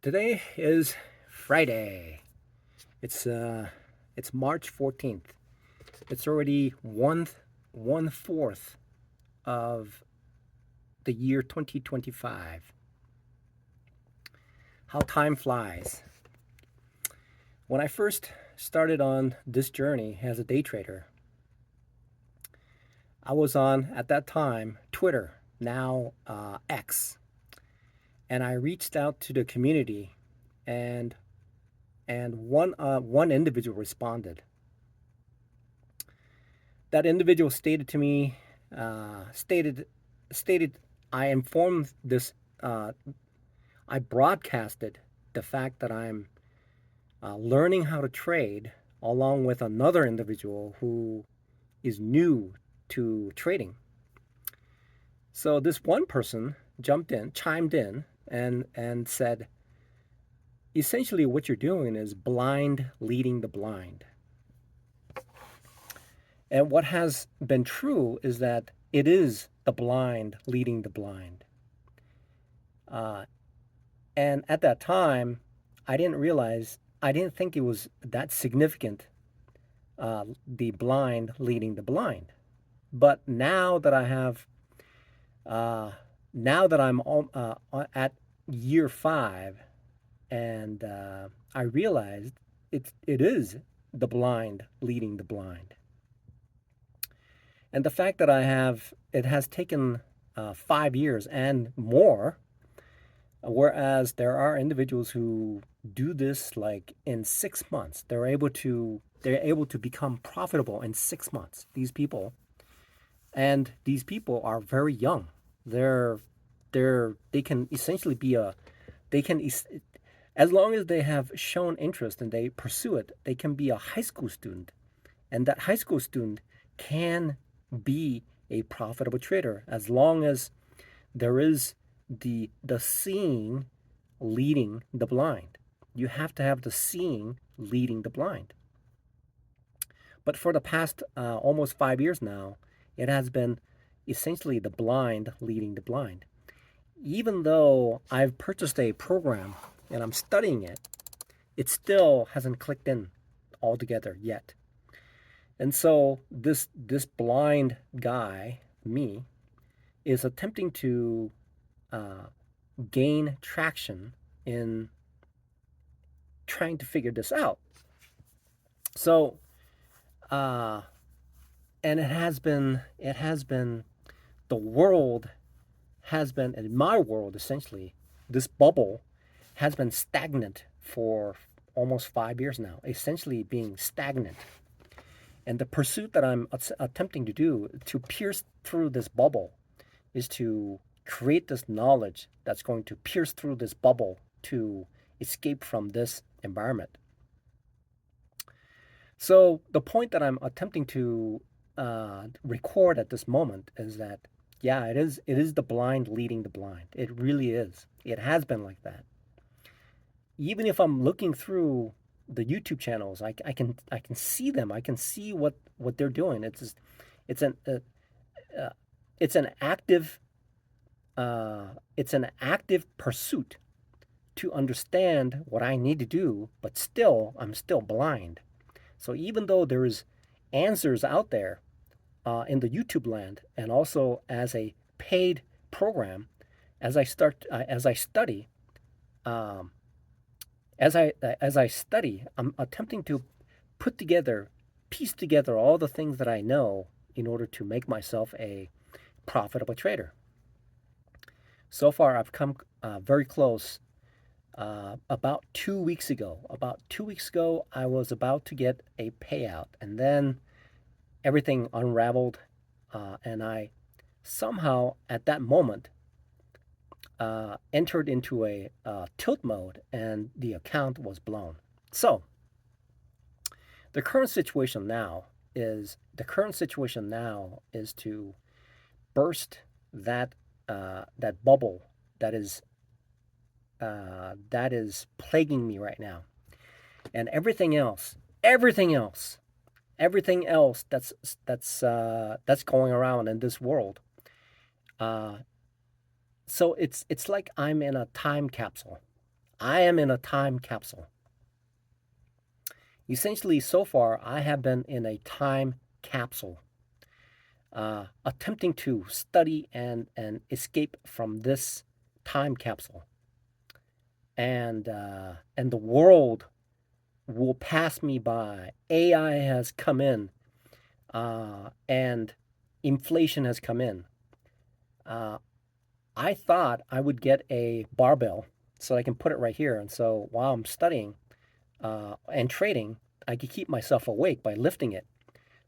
Today is Friday. It's March 14th. It's already one fourth of the year 2025. How time flies. When I first started on this journey as a day trader, I was on at that time Twitter, now X, and I reached out to the community, and one individual responded. That individual stated to me, stated, I informed this, I broadcasted the fact that I'm learning how to trade along with another individual who is new to trading. So this one person chimed in, and said, essentially, what you're doing is blind leading the blind. And what has been true is that it is the blind leading the blind. Uh, and at that time, I didn't think it was that significant, the blind leading the blind. But uh, now that I'm at year 5, and I realized it is the blind leading the blind. And the fact that it has taken 5 years and more, whereas there are individuals who do this like in 6 months. They're able to become profitable in 6 months. These people are very young. They're they can essentially be a they can as long as they have shown interest and they pursue it, they can be a high school student, and that high school student can be a profitable trader as long as there is the seeing leading the blind. You have to have the seeing leading the blind. But for the past almost 5 years now, it has been essentially the blind leading the blind. Even though I've purchased a program and I'm studying it, it still hasn't clicked in altogether yet. And so this blind guy, me, is attempting to uh, gain traction in trying to figure this out. So, uh, and it has been the world has been in my world essentially. This bubble has been stagnant for almost 5 years now, essentially being stagnant. And the pursuit that I'm attempting to do to pierce through this bubble is to create this knowledge that's going to pierce through this bubble to escape from this environment. So the point that I'm attempting to record at this moment is that, yeah, it is the blind leading the blind. It really is. It has been like that. Even if I'm looking through the YouTube channels, I can see them. I can see what they're doing. It's an uh, it's an active it's an active pursuit to understand what I need to do, but still I'm still blind. So even though there is answers out there in the YouTube land, and also as a paid program, as I study, um, as I study, I'm attempting to put together, piece together all the things that I know in order to make myself a profitable trader. So far, I've come very close. About 2 weeks ago, I was about to get a payout, and then everything unraveled, and I somehow at that moment entered into a tilt mode, and the account was blown. So the current situation now is to burst that bubble that is plaguing me right now, and everything else that's going around in this world. Uh, so it's like I'm in a time capsule. I am in a time capsule. Essentially, so far, I have been in a time capsule, attempting to study and escape from this time capsule. And the world will pass me by. AI has come in, and inflation has come in. Uh, I thought I would get a barbell so I can put it right here. And so while I'm studying and trading, I could keep myself awake by lifting it.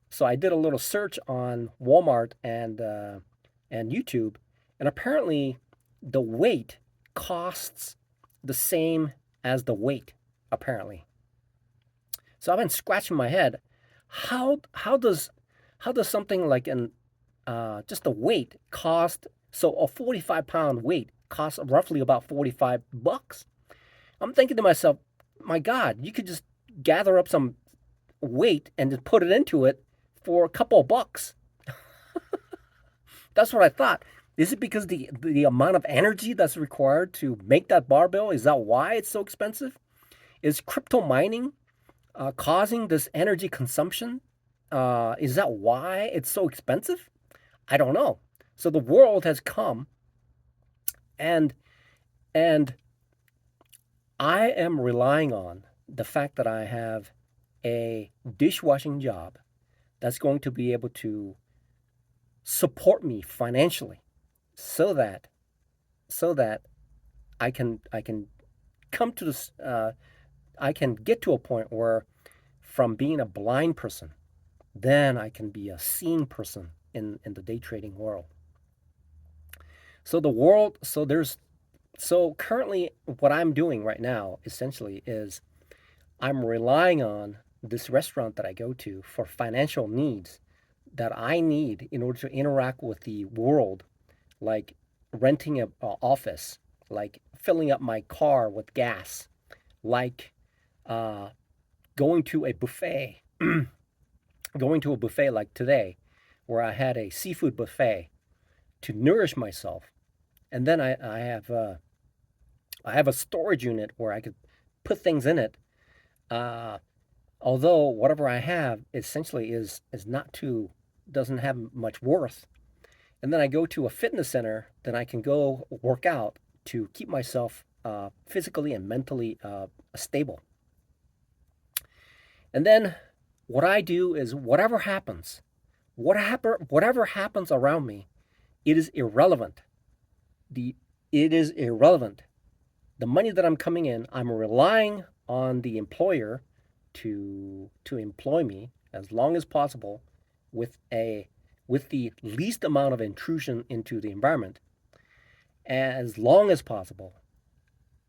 So I did a little search on Walmart and YouTube, and apparently the weight costs the same as the weight. Apparently, so I've been scratching my head. How does something like an just a weight cost? So a 45-pound weight costs roughly about $45. I'm thinking to myself, my God, you could just gather up some weight and just put it into it for a couple of bucks. That's what I thought. Is it because the amount of energy that's required to make that barbell? Is that why it's so expensive? Is crypto mining causing this energy consumption? Is that why it's so expensive? I don't know. So the world has come, and and I am relying on the fact that I have a dishwashing job that's going to be able to support me financially, so that so that I can come to this. I can get to a point where, from being a blind person, then I can be a seeing person in the day trading world. So the world, so there's, so currently what I'm doing right now essentially is I'm relying on this restaurant that I go to for financial needs that I need in order to interact with the world, like renting an office, like filling up my car with gas, like uh, going to a buffet, going to a buffet like today, where I had a seafood buffet to nourish myself, and then I have a storage unit where I could put things in it. Uh, Although whatever I have essentially is not too doesn't have much worth. And then I go to a fitness center, then I can go work out to keep myself physically and mentally stable. And then what I do is whatever happens around me, it is irrelevant. The it is irrelevant. The money that I'm coming in, I'm relying on the employer to employ me as long as possible with a with the least amount of intrusion into the environment as long as possible,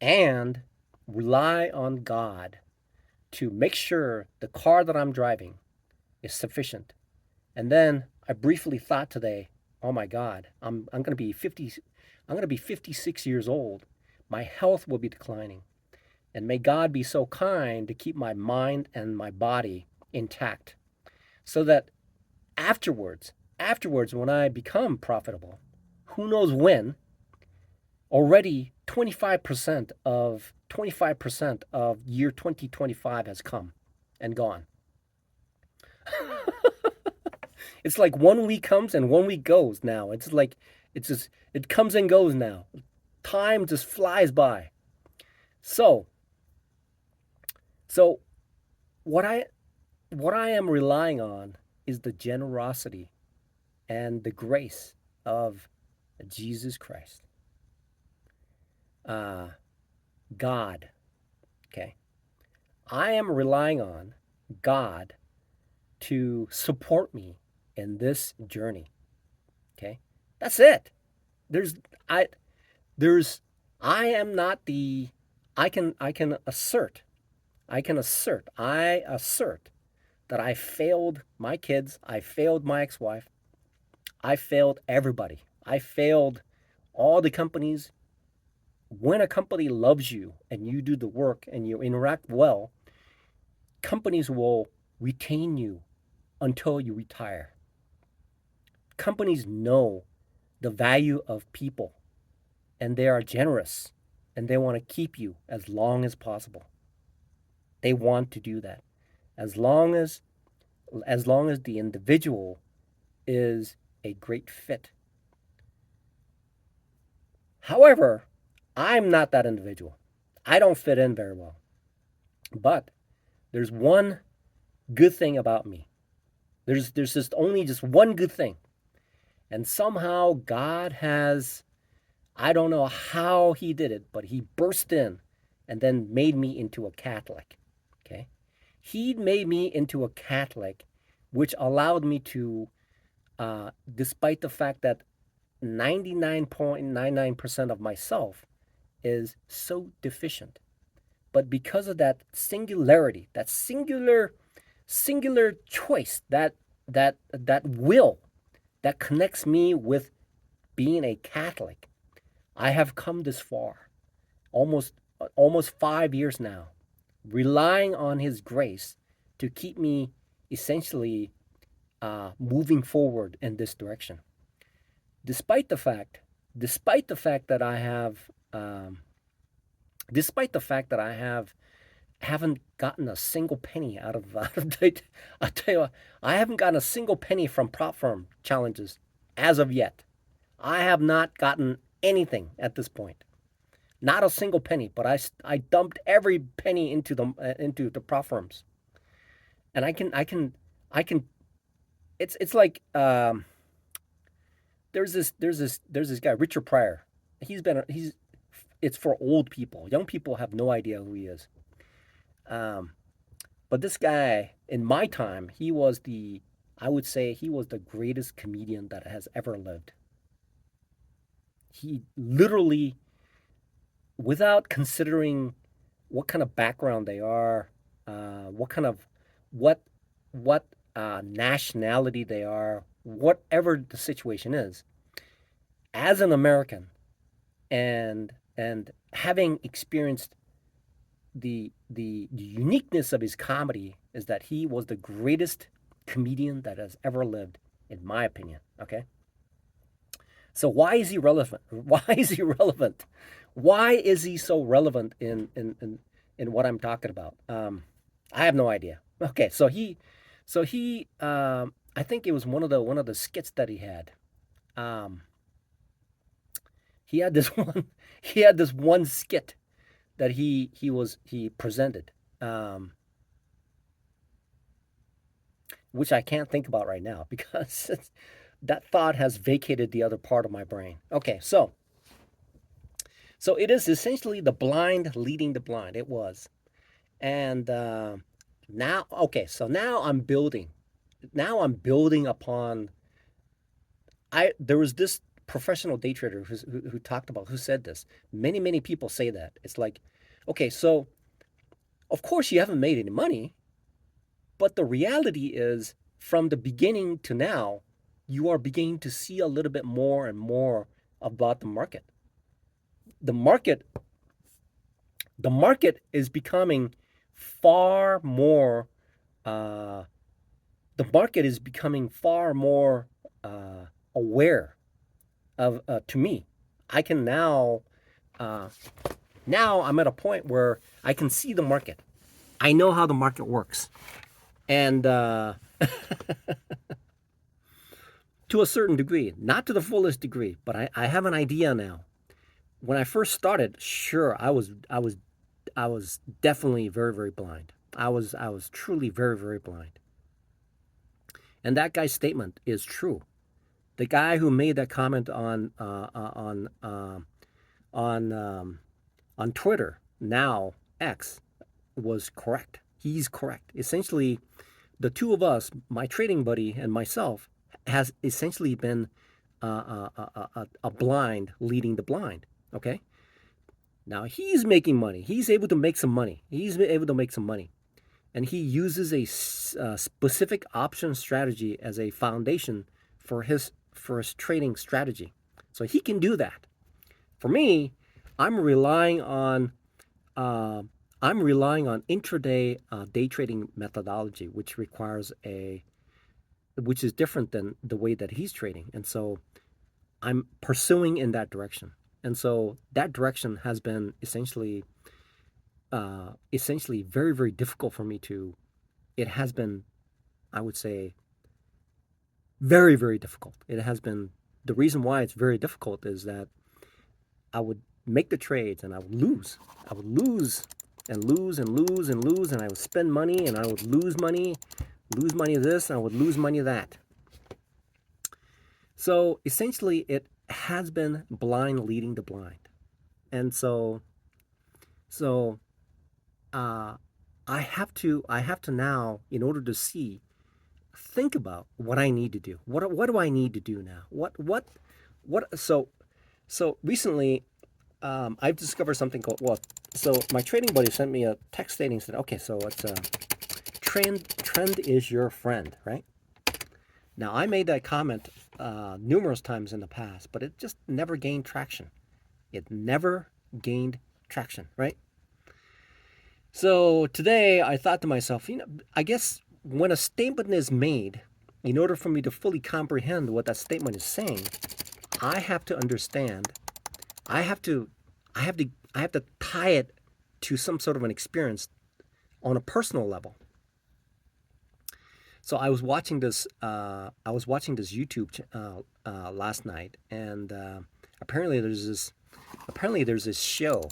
and rely on God to make sure the car that I'm driving is sufficient. And then I briefly thought today, oh my God, I'm going to be 50 I'm going to be 56 years old. My health will be declining. And may God be so kind to keep my mind and my body intact, so that afterwards when I become profitable, who knows when, already 25% of year 2025 has come and gone. It's like 1 week comes and 1 week goes now. It's like it comes and goes now. Time just flies by. So so what I what I am relying on is the generosity and the grace of Jesus Christ. Uh, God. Okay. I am relying on God to support me in this journey. Okay. That's it. There's I there's I am not the I can assert. I assert that I failed my kids, I failed my ex-wife, I failed everybody. I failed all the companies. When a company loves you and you do the work and you interact well, companies will retain you until you retire. Companies know the value of people, and they are generous. and they want to keep you as long as possible. They want to do that. As long as the individual is a great fit. However, I'm not that individual. I don't fit in very well. But there's one good thing about me. There's just only just one good thing. And somehow God has, I don't know how he did it, but he burst in and then made me into a Catholic. Okay? He made me into a Catholic, which allowed me to, despite the fact that 99.99% of myself is so deficient. But because of that singularity, that singular choice, that will that connects me with being a Catholic, I have come this far, almost 5 years now, relying on His grace to keep me essentially moving forward in this direction. Despite the fact, despite the fact that I have, despite the fact that I haven't gotten a single penny out of I'll tell you what, I haven't gotten a single penny from prop firm challenges as of yet. I have not gotten anything at this point. Not a single penny, but I dumped every penny into the prop firms. And I can it's like there's this guy Richard Pryor. He's it's for old people. Young people have no idea who he is. Um, but this guy, in my time, I would say he was the greatest comedian that has ever lived. He literally, without considering what kind of background they are, what kind of, what, nationality they are, whatever the situation is, as an American, and having experienced the uniqueness of his comedy is that he was the greatest comedian that has ever lived, in my opinion. Okay, so why is he relevant? Why is he relevant? Why is he so relevant in what I'm talking about? I have no idea. Okay, I think it was one of the skits that he had. Um, he had this one. He had this one skit that he presented, um, which I can't think about right now because that thought has vacated the other part of my brain. Okay, so it is essentially the blind leading the blind. It was, and now okay, so now I'm building. Now I'm building upon. I There was this professional day trader who talked about who said this. Many people say that it's like, okay, so of course you haven't made any money, but the reality is from the beginning to now, you are beginning to see a little bit more and more about the market. The market the market is becoming far more uh, the market is becoming far more aware of to me. I can uh, now I'm at a point where I can see the market. I know how the market works, and to a certain degree, not to the fullest degree, but I have an idea now. When I first started, sure, I was definitely very blind. I was truly very blind. And that guy's statement is true. The guy who made that comment on on Twitter, now X, was correct. He's correct. Essentially, the two of us, my trading buddy and myself, has essentially been a blind leading the blind. Okay. Now he's making money. He's able to make some money. He's able to make some money, and he uses a specific option strategy as a foundation for his trading strategy. So he can do that. For me, I'm relying on uh, I'm relying on intraday day trading methodology, which is different than the way that he's trading, and so I'm pursuing in that direction. And so that direction has been essentially very, very difficult for me to. It has been, I would say, very, very difficult. It has been. The reason why it's very difficult is that I would make the trades and I would lose. I would lose and lose and lose and lose, and I would spend money and I would lose money this, and I would lose money that. So essentially, it has been blind leading the blind. And so I have to now, in order to see, think about what I need to do. What do I need to do now? What? So recently, I've discovered something called, well. So my trading buddy sent me a text stating that, okay, so it's trend is your friend, right? Now I made that comment numerous times in the past, but it just never gained traction. It never gained traction, right? So today I thought to myself, I guess when a statement is made, in order for me to fully comprehend what that statement is saying, I have to understand. I have to tie it to some sort of an experience on a personal level. So I was watching this YouTube last night, and apparently there's this show.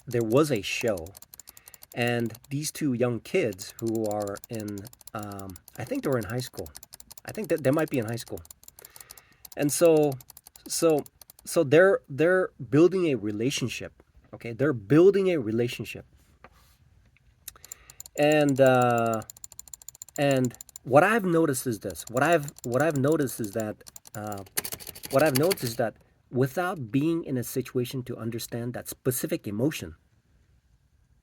There was a show, and these two young kids who are in, I think they were in high school. I think that they might be in high school, and so they're building a relationship. Okay, they're building a relationship, and what I've noticed is this. What I've noticed is that without being in a situation to understand that specific emotion,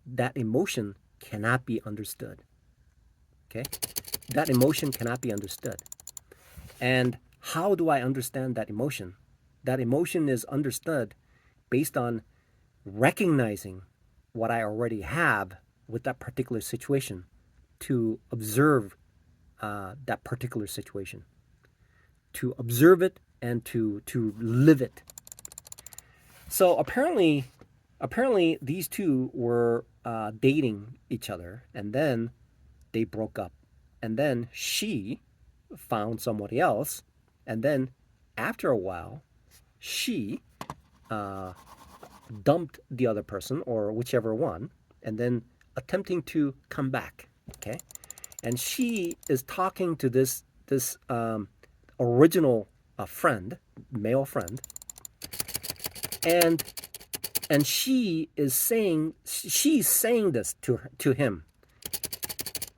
that emotion cannot be understood. Okay, that emotion cannot be understood. And how do I understand that emotion? That emotion is understood based on recognizing what I already have with that particular situation, to observe that particular situation, to observe it and to live it. So apparently these two were dating each other, and then they broke up, and then she found somebody else, and then after a while she dumped the other person, or whichever one, and then attempting to come back. Okay, and she is talking to this original friend, male friend, and she's saying this to him.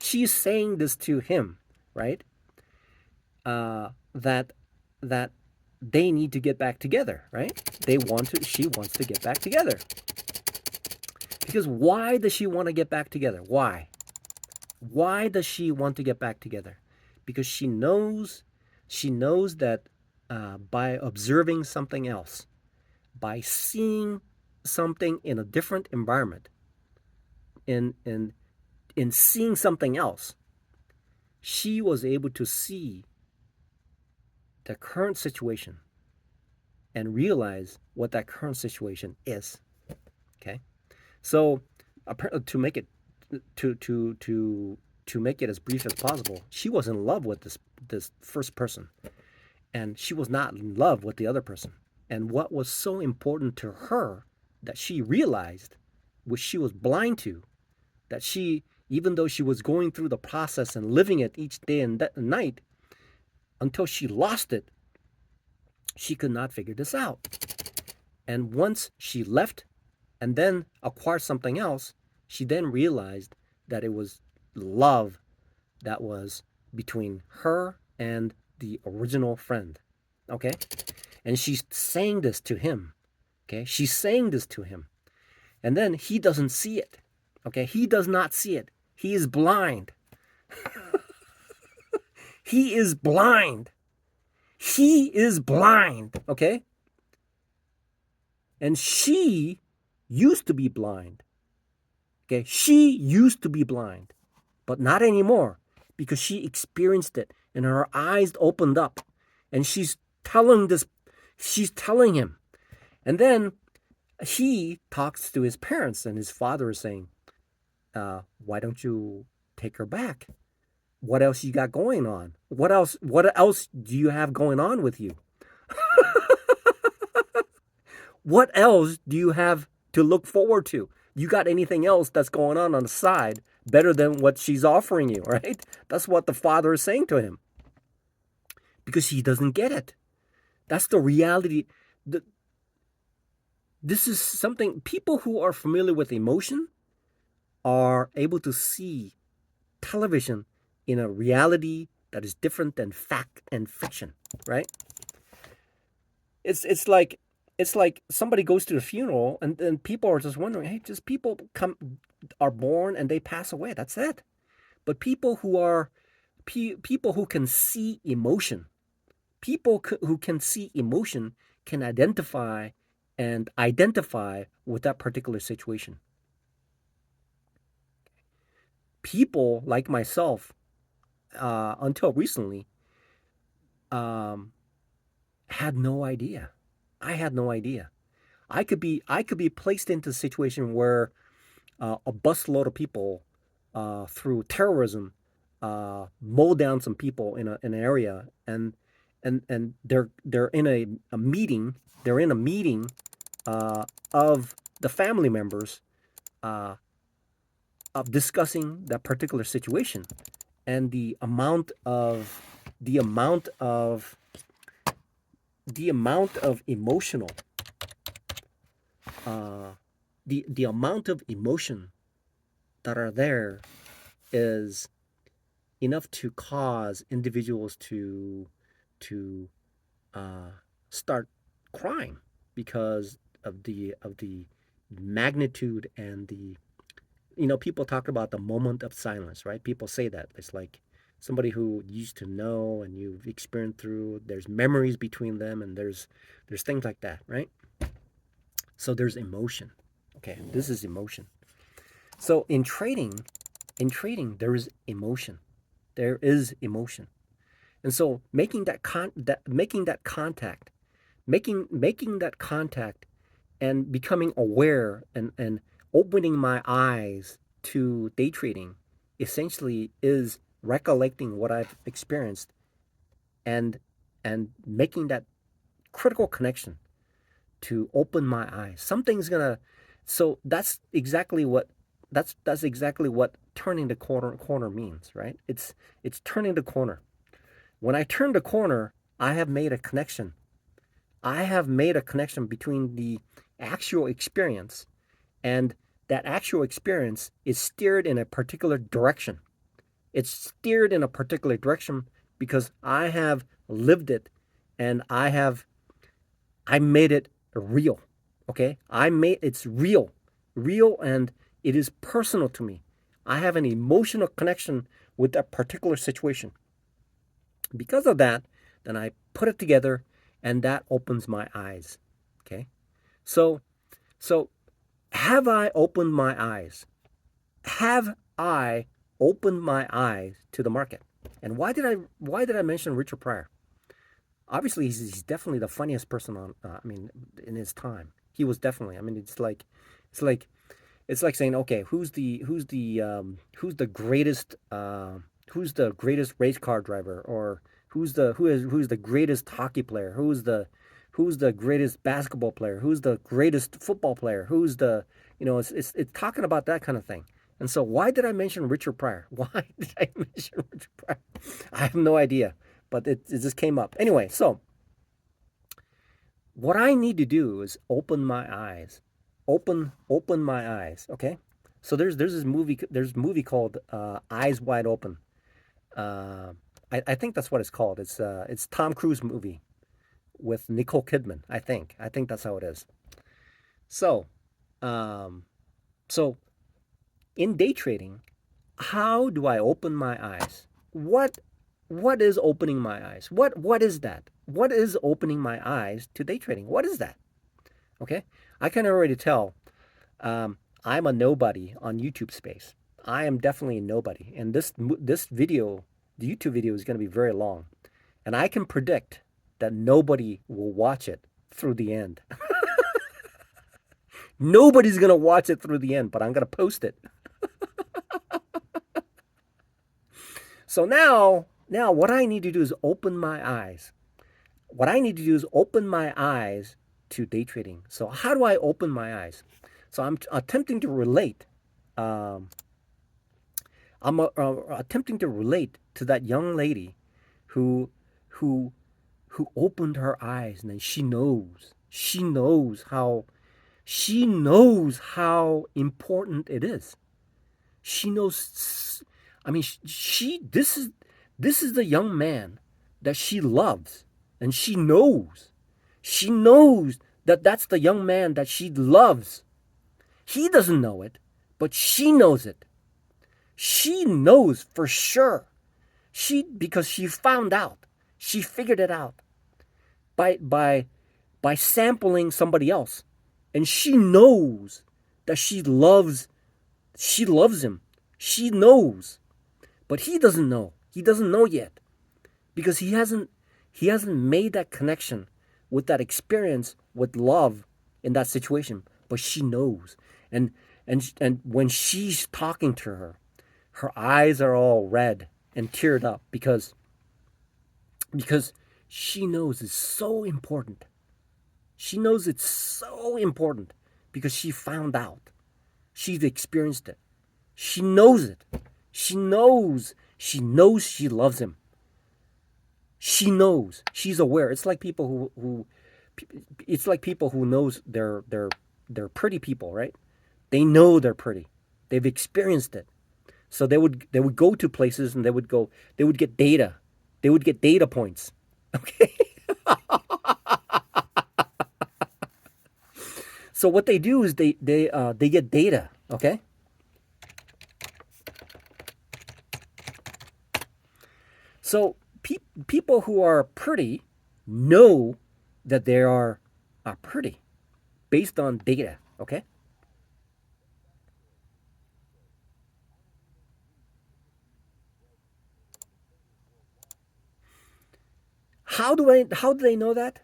She's saying this to him, right? That they need to get back together, right? She wants to get back together. Because why does she want to get back together? Why? Why does she want to get back together? Because she knows that by observing something else, by seeing something in a different environment, in seeing something else, she was able to see the current situation and realize what that current situation is. Okay, so to make it as brief as possible, she was in love with this first person, and she was not in love with the other person. And what was so important to her that she realized, which she was blind to, that she, even though she was going through the process and living it each day and night, until she lost it, she could not figure this out. And once she left and then acquired something else, she then realized that it was love that was between her and the original friend. Okay? And she's saying this to him. Okay? She's saying this to him. And then he doesn't see it. Okay? He does not see it. He is blind. He is blind. He is blind. Okay? And she used to be blind. Okay? She used to be blind, but not anymore, because she experienced it and her eyes opened up, and she's telling him, And then he talks to his parents, and his father is saying, why don't you take her back? What else you got going on? What else do you have going on with you? What else do you have to look forward to? You got anything else that's going on the side better than what she's offering you, right? That's what the father is saying to him, because he doesn't get it. That's the reality. This is something people who are familiar with emotion are able to see television in a reality that is different than fact and fiction, right? It's like somebody goes to the funeral, and then people are just wondering, hey, just people are born and they pass away. That's it. But people who are people who can see emotion, who can see emotion can identify with that particular situation. People like myself, until recently, um, had no idea. I had no idea. I could be placed into a situation where a busload of people, through terrorism, mow down some people in an area, and they're in a meeting. They're in a meeting, of the family members, uh, of discussing that particular situation, and the amount of the amount of emotional uh, the amount of emotion that are there is enough to cause individuals to uh, start crying because of the magnitude and the, people talk about the moment of silence, right? People say that it's like somebody who used to know and you've experienced through, there's memories between them, and there's things like that, right? So there's emotion. Okay, this is emotion. So in trading there is emotion. There is emotion. And so making that contact, making that contact, and becoming aware, and opening my eyes to day trading, essentially is recollecting what I've experienced, and making that critical connection to open my eyes. Something's gonna. So that's exactly what turning the corner means, right? It's turning the corner. When I turn the corner, I have made a connection. I have made a connection between the actual experience, and that actual experience is steered in a particular direction. It's steered in a particular direction because I have lived it, and I made it real. Okay? It's real, and it is personal to me. I have an emotional connection with that particular situation. Because of that, then I put it together, and that opens my eyes. Okay? So so have I opened my eyes? Have I opened my eyes to the market? And why did I mention Richard Pryor? Obviously, he's definitely the funniest person on. I mean, in his time, he was definitely. I mean, it's like, it's like saying, okay, who's the greatest race car driver, or who's the greatest hockey player, who's the greatest basketball player, who's the greatest football player, who's the, it's talking about that kind of thing. And so, why did I mention Richard Pryor? Why did I mention Richard Pryor? I have no idea, but it just came up anyway. So what I need to do is open my eyes, open my eyes. Okay, so there's a movie called, Eyes Wide Open. Uh, I think that's what it's called. It's Tom Cruise movie with Nicole Kidman. I think that's how it is. So, um, so in day trading, how do I open my eyes? What is opening my eyes? What is that? What is opening my eyes to day trading? What is that? Okay, I can already tell. I'm a nobody on YouTube space. I am definitely a nobody, and this video, the YouTube video, is going to be very long, and I can predict that nobody will watch it through the end. Nobody's gonna watch it through the end, but I'm gonna post it. So now what I need to do is open my eyes. What I need to do is open my eyes to day trading. So how do I open my eyes? So I'm attempting to relate. Um, I'm attempting to relate to that young lady who who who opened her eyes, and then she knows how important it is. She knows. I mean, she this is the young man that she loves, and she knows that that's the young man that she loves. He doesn't know it, but she knows it. She knows for sure. Because she found out. She figured it out by by by sampling somebody else. And she knows that she loves him. She knows. But he doesn't know. He doesn't know yet because he hasn't made that connection with that experience with love in that situation, but she knows. And when she's talking to her eyes are all red and teared up because she knows it's so important. She knows it's so important because she found out. She's experienced it. She knows it. She knows she loves him. She knows. She's aware. It's like people who it's like people who knows they're pretty people, right? They know they're pretty. They've experienced it. So they would go to places and they would get data. They would get data points. Okay? So what they do is they get data, okay? So people who are pretty know that they are pretty based on data, okay? How do they know that?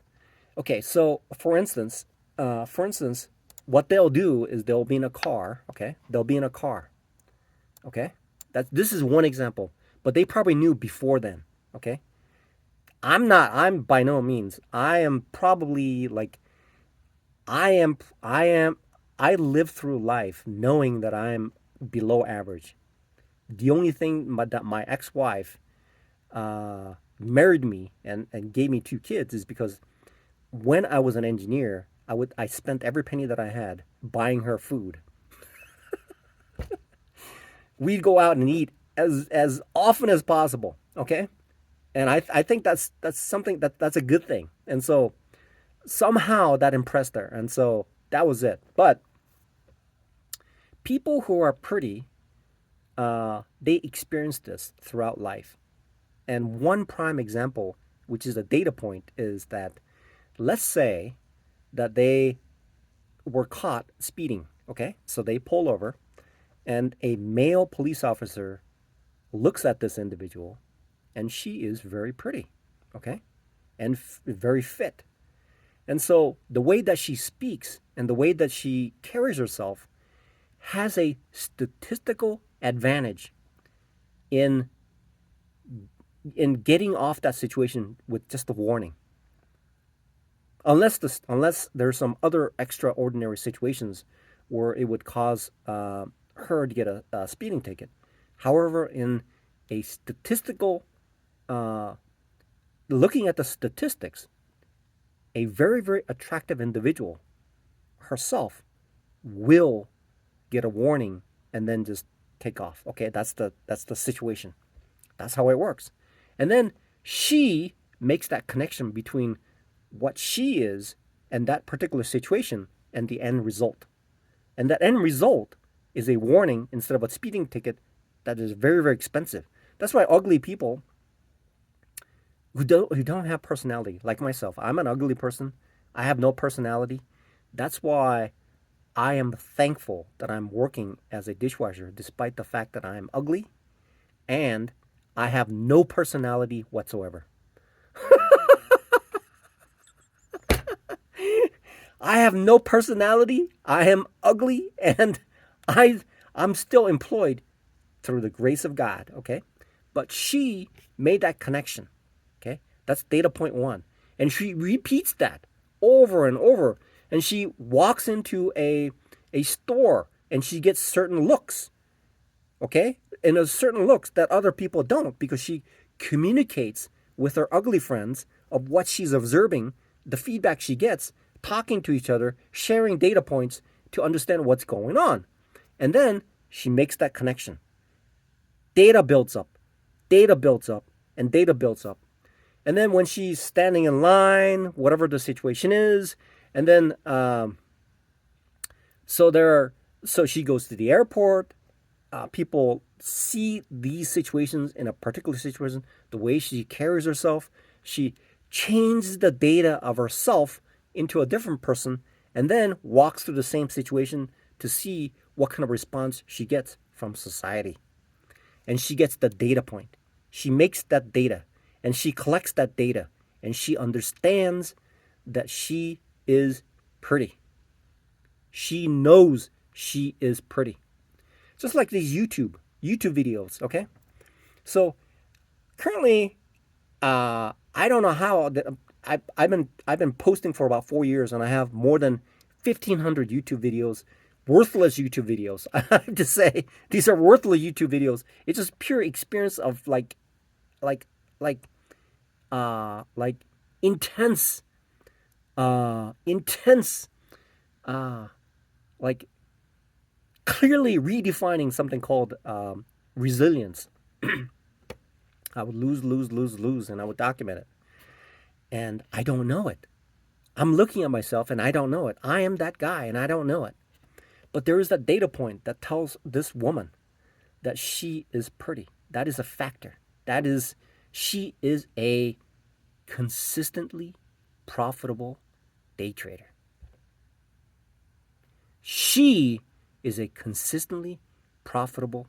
Okay, so for instance, what they'll do is they'll be in a car, okay? They'll be in a car, okay? This is one example, but they probably knew before then, okay? I'm by no means. I am probably like I live through life knowing that I'm below average. The only thing that my ex-wife married me and gave me two kids is because when I was an engineer, I spent every penny that I had buying her food. We'd go out and eat as often as possible, okay? And I think that's something that's a good thing. And so somehow that impressed her, and so that was it. But people who are pretty, they experience this throughout life. And one prime example, which is a data point, is that let's say that they were caught speeding. Okay, so they pull over, and a male police officer looks at this individual, and she is very pretty. Okay, and very fit. And so the way that she speaks and the way that she carries herself has a statistical advantage in getting off that situation with just a warning. Unless there's some other extraordinary situations where it would cause her to get a speeding ticket. However, in a statistical uh, looking at the statistics, a very very attractive individual herself will get a warning and then just take off. Okay, that's the situation. That's how it works. And then she makes that connection between what she is and that particular situation and the end result. And that end result is a warning instead of a speeding ticket that is very, very expensive. That's why ugly people who don't have personality, like myself, I'm an ugly person. I have no personality. That's why I am thankful that I'm working as a dishwasher despite the fact that I am ugly and I have no personality whatsoever. I have no personality. I am ugly, and I I'm still employed through the grace of God. Okay, but she made that connection. Okay, that's data point one, and she repeats that over and over. And she walks into a store and she gets certain looks. Okay, and there's certain looks that other people don't because she communicates with her ugly friends of what she's observing, the feedback she gets, talking to each other, sharing data points to understand what's going on. And then she makes that connection. Data builds up, data builds up, and data builds up. And then when she's standing in line, whatever the situation is, and then so there are, so she goes to the airport. People see these situations in a particular situation, the way she carries herself. She changes the data of herself into a different person and then walks through the same situation to see what kind of response she gets from society. And she gets the data point. She makes that data and she collects that data and she understands that she is pretty. She knows she is pretty. Just like these YouTube videos, okay? So currently, I don't know how I've been posting for about 4 years, and I have more than 1,500 YouTube videos, worthless YouTube videos. I have to say these are worthless YouTube videos. It's just pure experience of like like like intense intense uh like clearly redefining something called resilience. I would lose, and I would document it. And I don't know it. I'm looking at myself and I don't know it. I am that guy and I don't know it. But there is that data point that tells this woman that she is pretty. That is a factor. That is, she is a consistently profitable day trader. She is a consistently profitable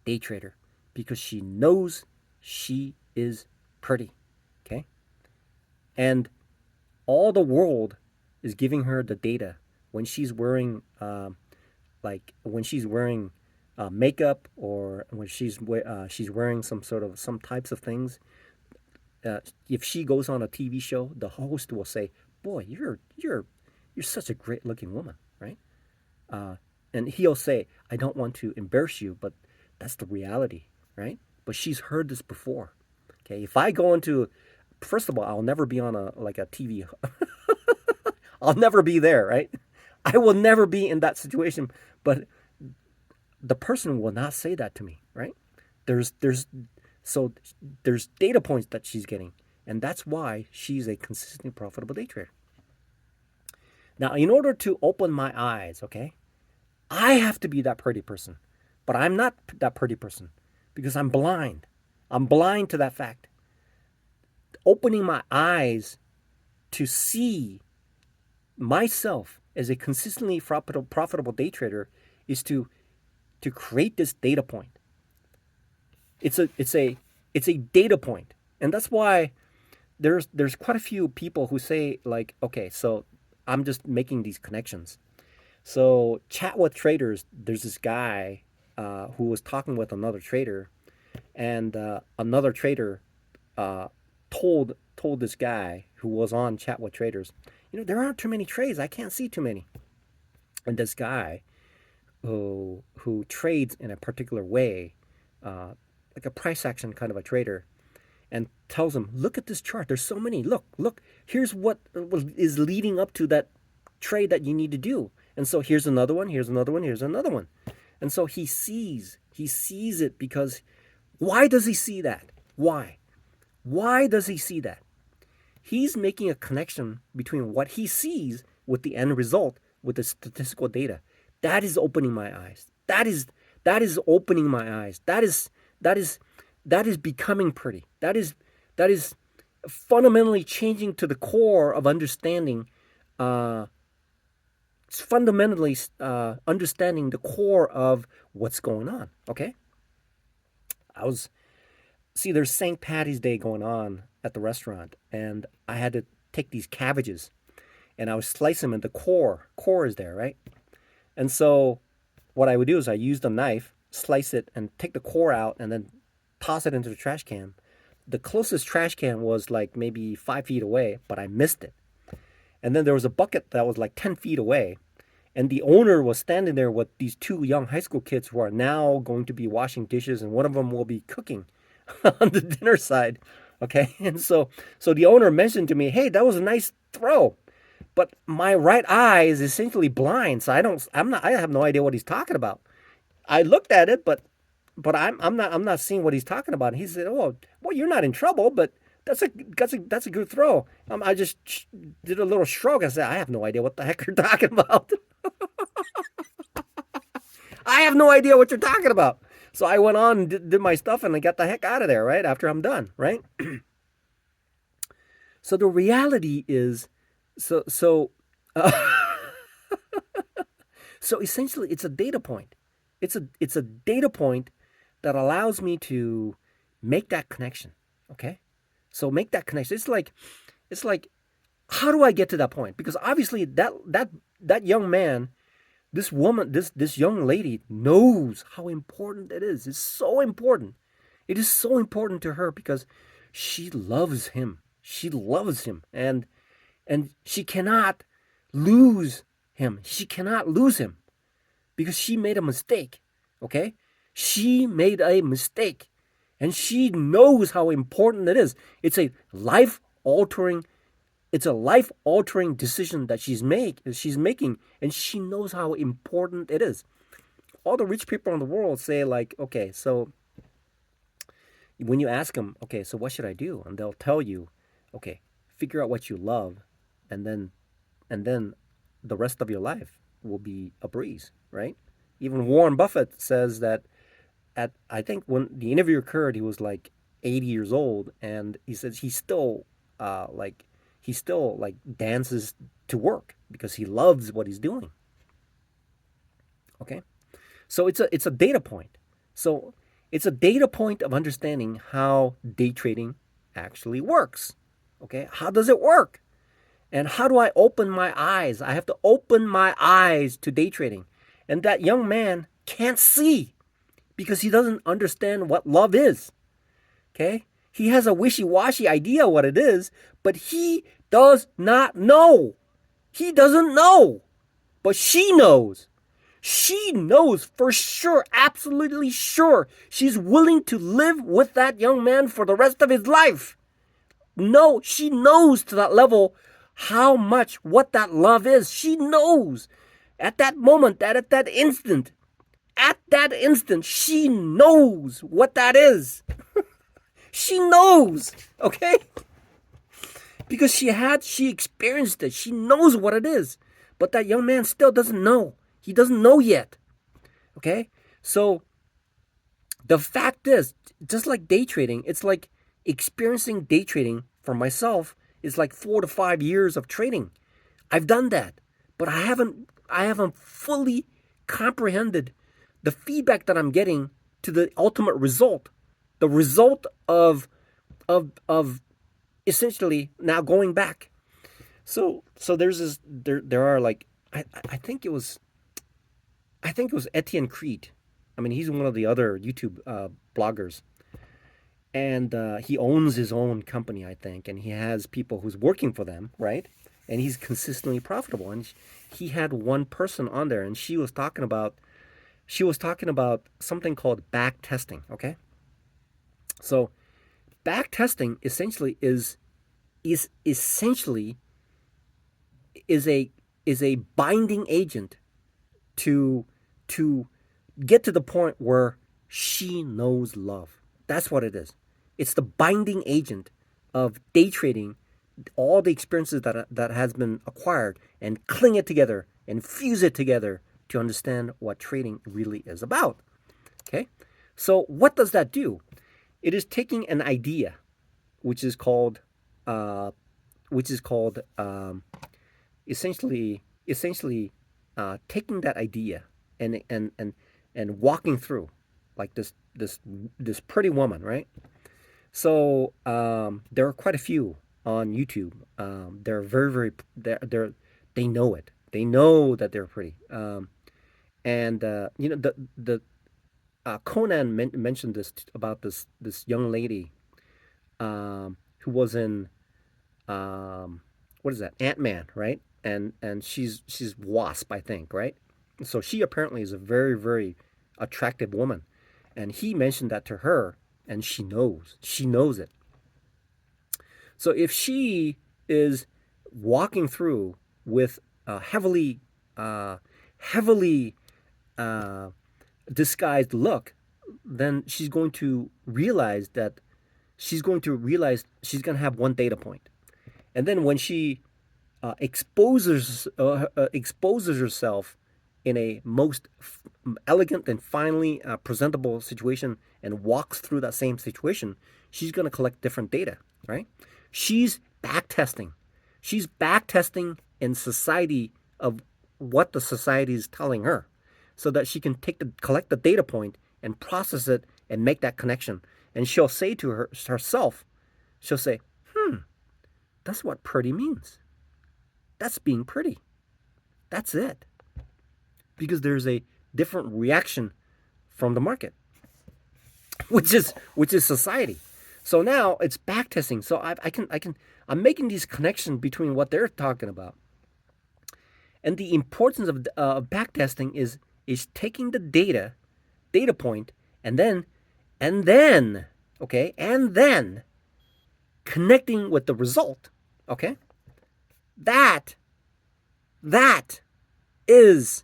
day trader because she knows she is pretty. Okay? And all the world is giving her the data when she's wearing when she's wearing makeup, or when she's wearing some types of things. If she goes on a TV show, the host will say, "Boy, you're such a great looking woman," right? Uh, and he'll say, "I don't want to embarrass you, but that's the reality," right? But she's heard this before. Okay, if I go into, first of all, I'll never be on a TV. I'll never be there, right? I will never be in that situation. But the person will not say that to me, right? There's there's so there's data points that she's getting, and that's why she's a consistently profitable day trader. Now, in order to open my eyes, okay, I have to be that pretty person, but I'm not that pretty person because I'm blind. I'm blind to that fact. Opening my eyes to see myself as a consistently profitable day trader is to create this data point. It's a data point, and that's why there's quite a few people who say, like, okay, so I'm just making these connections. So chat with traders. There's this guy who was talking with another trader, and another trader uh, told this guy who was on chat with traders, there aren't too many trades. I can't see too many. And this guy who trades in a particular way, like a price action kind of a trader, and tells him, look at this chart. There's so many. Look. Here's what is leading up to that trade that you need to do. And so here's another one. Here's another one. Here's another one. And so he sees it because why does he see that? Why? Why does he see that? He's making a connection between what he sees with the end result, with the statistical data. That is opening my eyes. That is opening my eyes. That is becoming pretty. That is fundamentally changing to the core of understanding. It's fundamentally understanding the core of what's going on. Okay, I was see. There's St. Patty's Day going on at the restaurant, and I had to take these cabbages, and I would slice them, and the core is there, right? And so what I would do is I use the knife, slice it, and take the core out, and then toss it into the trash can. The closest trash can was like maybe 5 feet away, but I missed it. And then there was a bucket that was like 10 feet away. And the owner was standing there with these two young high school kids who are now going to be washing dishes, and one of them will be cooking on the dinner side. Okay. And so the owner mentioned to me, hey, that was a nice throw. But my right eye is essentially blind, so I have no idea what he's talking about. I looked at it, but I'm not seeing what he's talking about. And he said, "Oh, well, you're not in trouble, but that's a good throw." I just did a little shrug. I said, "I have no idea what the heck you're talking about. I have no idea what you're talking about." So I went on and did my stuff, and I got the heck out of there. Right after I'm done. Right. So the reality is, so so. Uh, so essentially, it's a data point. It's a data point that allows me to make that connection. Okay, so make that connection. It's like how do I get to that point? Because obviously that young man, this woman, this young lady knows how important it is. It's so important. It is so important to her because she loves him. She loves him, and she cannot lose him. She cannot lose him because she made a mistake. Okay? She made a mistake. And she knows how important it is. It's a life altering decision that she's making, and she knows how important it is. All the rich people in the world say like, okay, so when you ask them, okay, so what should I do? And they'll tell you, okay, figure out what you love, and then the rest of your life will be a breeze, right? Even Warren Buffett says that at I think when the interview occurred, he was like 80 years old, and he says he still like dances to work because he loves what he's doing. Okay, so it's a data point. So it's a data point of understanding how day trading actually works. Okay, how does it work? And how do I open my eyes? I have to open my eyes to day trading. And that young man can't see because he doesn't understand what love is. Okay? He has a wishy washy idea what it is, but he does not know. He doesn't know. But she knows. She knows for sure, absolutely sure. She's willing to live with that young man for the rest of his life. No, she knows to that level how much what that love is. She knows at that moment, at that instant, she knows what that is. She knows, okay? Because she experienced it. She knows what it is. But that young man still doesn't know. He doesn't know yet. Okay? So the fact is, just like day trading, it's like experiencing day trading for myself is like 4 to 5 years of trading. I've done that, but I haven't fully comprehended the feedback that I'm getting to the ultimate result, the result of essentially now going back. So there's this there are like I think it was Etienne Crete. I mean, he's one of the other YouTube bloggers, and he owns his own company, I think, and he has people who's working for them, right? And he's consistently profitable. And he had one person on there, and she was talking about something called back testing. Okay, so back testing is essentially is a binding agent to to get to the point where she knows love. That's what it is. It's the binding agent of day trading, all the experiences that has been acquired, and cling it together and fuse it together to understand what trading really is about. Okay, so what does that do? It is taking an idea, which is called, uh, which is called essentially taking that idea and walking through like this pretty woman, right? So there are quite a few on YouTube. They're very very They know it. They know that they're pretty. And the Conan mentioned this about this young lady who was in what is that, Ant-Man, right? And she's Wasp, I think, right? So she apparently is a very very attractive woman, and he mentioned that to her, and she knows it. So if she is walking through with a uh, heavily uh, disguised look, then she's going to have one data point. And then when she exposes herself in a most elegant and finely presentable situation and walks through that same situation, she's going to collect different data, right? She's back testing. She's back testing in society of what the society is telling her, so that she can collect the data point and process it and make that connection. And she'll say to herself, she'll say, that's what pretty means. That's being pretty. That's it. Because there's a different reaction from the market, which is society. So now it's back testing. So I'm making these connections between what they're talking about, and the importance of back testing is taking the data point, and then okay, and then connecting with the result. Okay, that that is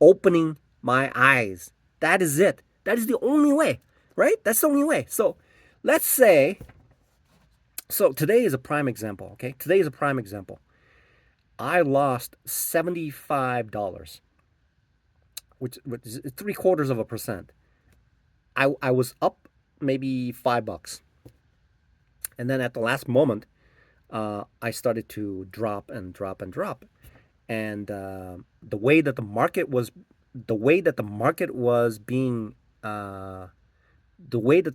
opening my eyes. That is it. That is the only way, right? That's the only way. So let's say, so today is a prime example, okay? Today is a prime example. I lost $75, which is 0.75%. I was up maybe $5. And then at the last moment, I started to drop and drop and drop. And the way that the market was being, the way that the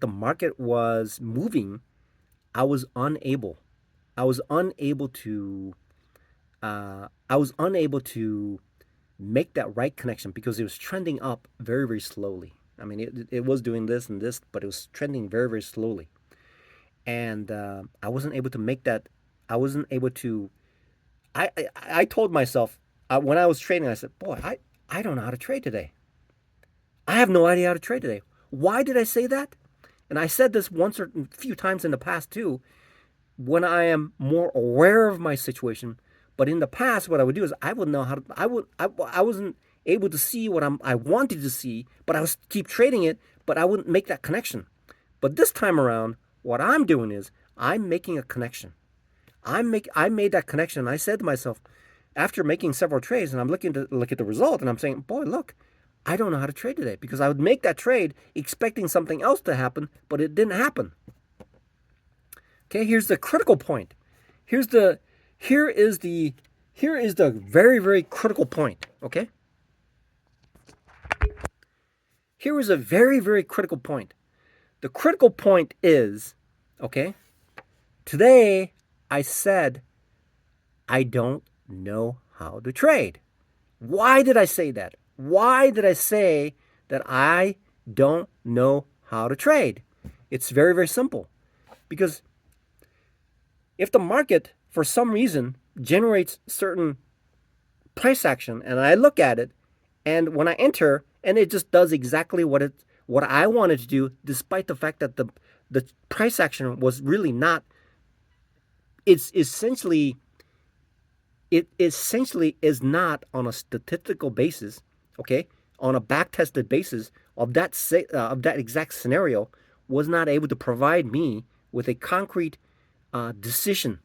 market was moving, I was unable. I was unable to. I was unable to make that right connection because it was trending up very very slowly. I mean, it was doing this and this, but it was trending very very slowly, and I wasn't able to make that. I wasn't able to. I told myself when I was trading, I said, "Boy, I don't know how to trade today. I have no idea how to trade today." Why did I say that? And I said this once or a few times in the past too, when I am more aware of my situation. But in the past, what I would do is I would know how to. I wasn't able to see what I wanted to see, but I was keep trading it, but I wouldn't make that connection. But this time around, what I'm doing is I'm making a connection. I made that connection. I said to myself, after making several trades, and I'm looking to look at the result, and I'm saying, boy, look, I don't know how to trade today, because I would make that trade expecting something else to happen, but it didn't happen. Okay, here's the critical point. Here's the here is the here is the very very critical point. Okay, here is a very very critical point. The critical point is, okay, today I said I don't know how to trade. Why did I say that? Why did I say that I don't know how to trade? It's very, very simple. Because if the market, for some reason, generates certain price action, and I look at it, and when I enter, and it just does exactly what I wanted to do, despite the fact that the price action was really not. It's essentially it essentially is not on a statistical basis, okay, on a back tested basis of that exact scenario, was not able to provide me with a concrete decision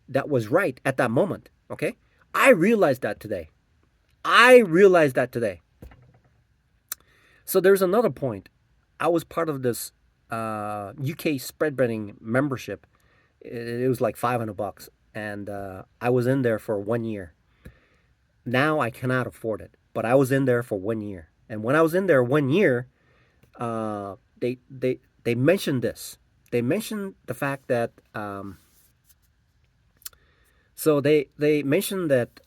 that was right at that moment. Okay, I realized that today. I realized that today. So there's another point. I was part of this UK spread betting membership. It was like $500, and I was in there for 1 year. Now I cannot afford it, but I was in there for 1 year. And when I was in there 1 year, they mentioned this. They mentioned the fact that So they mentioned that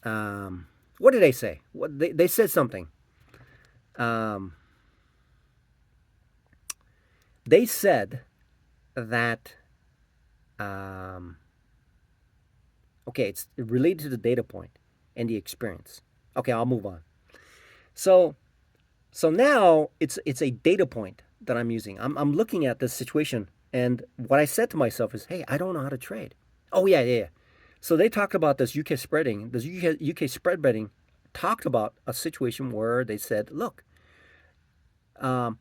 what did they say? What they said something. Um, they said that um, okay, it's related to the data point and the experience. Okay, I'll move on. So now it's a data point that I'm using. I'm looking at this situation, and what I said to myself is, hey, I don't know how to trade. Oh yeah. So they talked about this UK spreading. This UK spread betting talked about a situation where they said, look, um,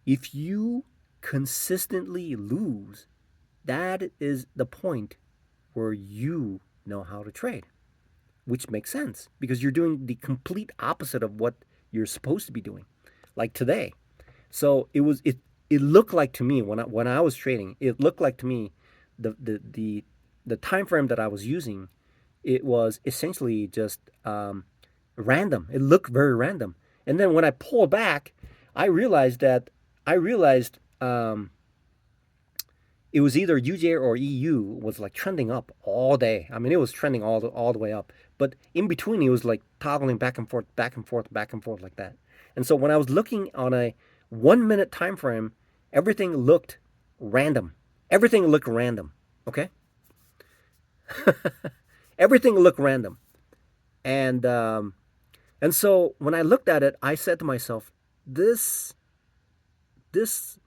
if you consistently lose, that is the point where you know how to trade, which makes sense because you're doing the complete opposite of what you're supposed to be doing, like today. So it looked like to me when I was trading, it looked like to me the time frame that I was using, it was essentially just random. It looked very random. And then when I pulled back, I realized it was either UJ or EU was like trending up all day. I mean, it was trending all the way up. But in between, it was like toggling back and forth, back and forth, back and forth like that. And so when I was looking on a 1 minute time frame, everything looked random. Everything looked random. Okay, everything looked random. And and so when I looked at it, I said to myself, this this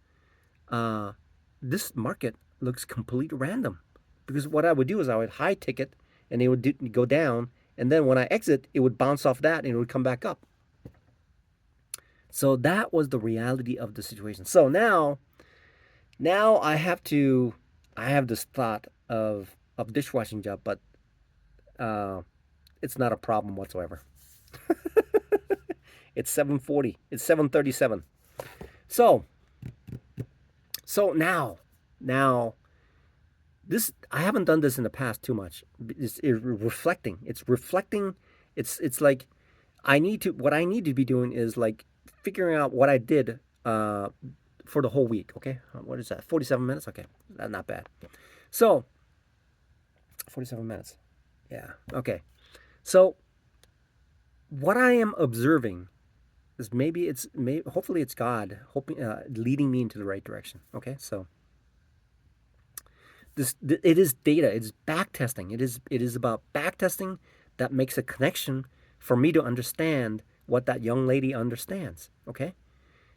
uh, this market looks completely random, because what I would do is I would high ticket and it would go down, and then when I exit, it would bounce off that and it would come back up. So that was the reality of the situation. So now I have this thought of dishwashing job, but uh, it's not a problem whatsoever. It's 7:40. It's 7:37. So now this I haven't done this in the past too much. It's reflecting. It's reflecting. It's like I need to what I need to be doing is like figuring out what I did for the whole week. Okay, what is that? 47 minutes. Okay, that's not bad. So 47 minutes. Yeah. Okay. So what I am observing is hopefully it's God hoping leading me into the right direction. Okay. So it is data. It's back testing. It is about back testing that makes a connection for me to understand what that young lady understands. Okay,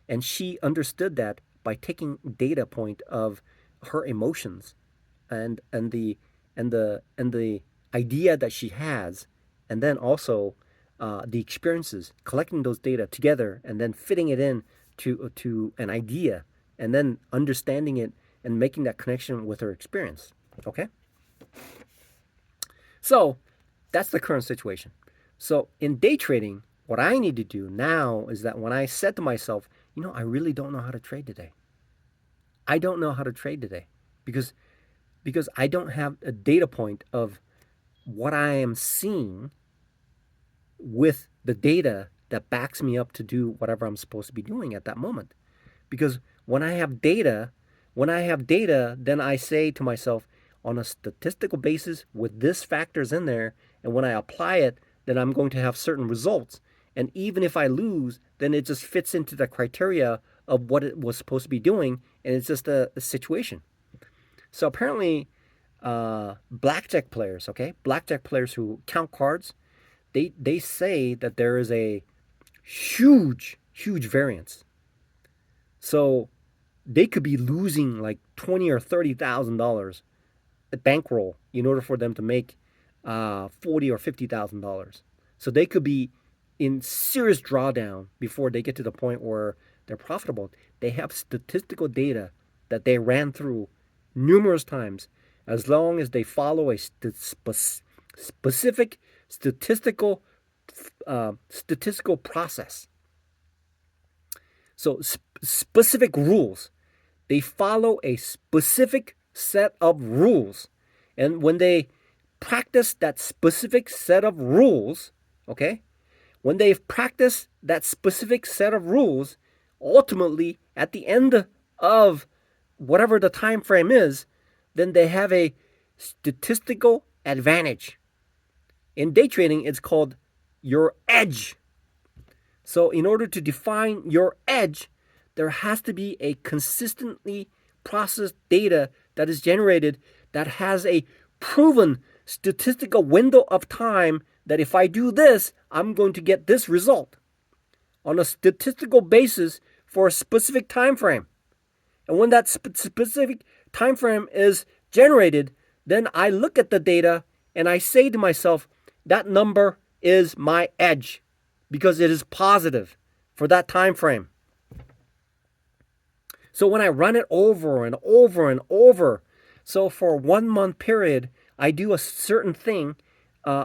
and she understood that by taking data point of her emotions and the idea that she has, and then also the experiences, collecting those data together and then fitting it in to an idea, and then understanding it and making that connection with her experience. Okay, so that's the current situation. So in day trading, what I need to do now is that when I said to myself, I really don't know how to trade today. I don't know how to trade today because I don't have a data point of what I am seeing with the data that backs me up to do whatever I'm supposed to be doing at that moment. Because when I have data, then I say to myself, on a statistical basis with this factors in there, and when I apply it, then I'm going to have certain results. And even if I lose, then it just fits into the criteria of what it was supposed to be doing, and it's just a situation. So apparently, blackjack players who count cards, they say that there is a huge variance. So they could be losing like $20,000 or $30,000 a bankroll in order for them to make $40,000 or $50,000. So they could be in serious drawdown before they get to the point where they're profitable. They have statistical data that they ran through numerous times. As long as they follow a specific statistical process. So specific rules. They follow a specific set of rules. And when they practice that specific set of rules, okay, when they've practiced that specific set of rules, ultimately at the end of whatever the time frame is, then they have a statistical advantage. In day trading, it's called your edge. So in order to define your edge, there has to be a consistently processed data that is generated that has a proven statistical window of time that if I do this, I'm going to get this result on a statistical basis for a specific time frame. And when that specific time frame is generated, then I look at the data and I say to myself, that number is my edge because it is positive for that time frame. So when I run it over and over and over, so for a 1 month period, I do a certain thing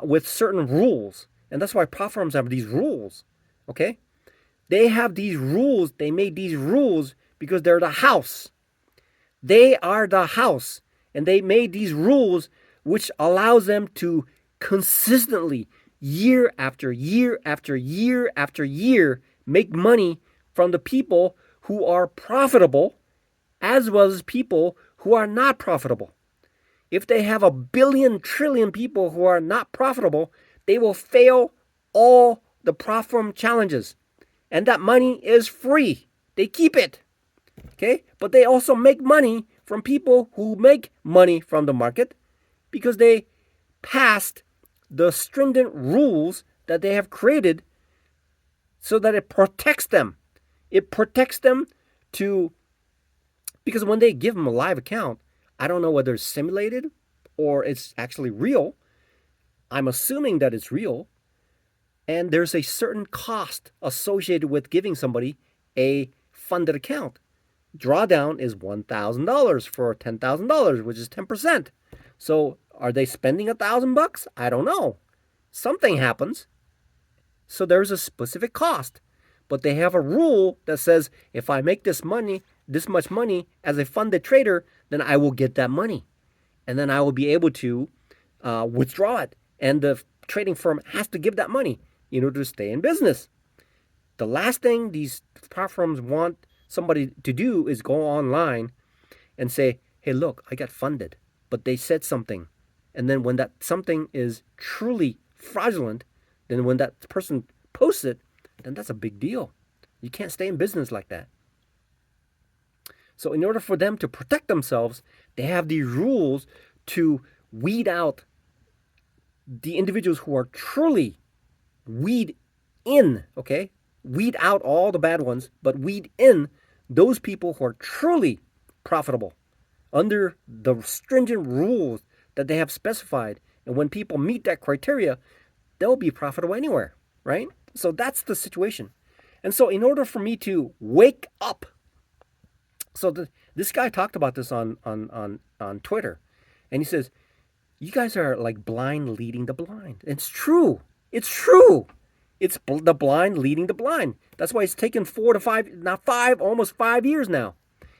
with certain rules. And that's why prop firms have these rules, okay? They have these rules. They made these rules because they're the house. They are the house. And they made these rules which allows them to consistently, year after year after year after year, make money from the people who are profitable as well as people who are not profitable. If they have 1 billion trillion people who are not profitable, they will fail all the prop firm challenges. And that money is free. They keep it. Okay? But they also make money from people who make money from the market because they passed the stringent rules that they have created so that it protects them. It protects them because when they give them a live account, I don't know whether it's simulated or it's actually real. I'm assuming that it's real. And there's a certain cost associated with giving somebody a funded account. Drawdown is $1,000 for $10,000, which is 10%. So are they spending $1,000? I don't know. Something happens. So there's a specific cost. But they have a rule that says if I make this much money as a funded trader, then I will get that money. And then I will be able to withdraw it. And the trading firm has to give that money in order to stay in business. The last thing these prop firms want somebody to do is go online and say, hey, look, I got funded. But they said something. And then when that something is truly fraudulent, then when that person posts it, then that's a big deal. You can't stay in business like that. So in order for them to protect themselves, they have these rules to weed out the individuals who are truly weed out all the bad ones, but weed in those people who are truly profitable under the stringent rules that they have specified. And when people meet that criteria, they'll be profitable anywhere, right? So that's the situation. And so in order for me to wake up, this guy talked about this on Twitter, and he says, you guys are like blind leading the blind. It's true. It's true. It's the blind leading the blind. That's why it's taken 4 to 5, not 5, almost 5 years now.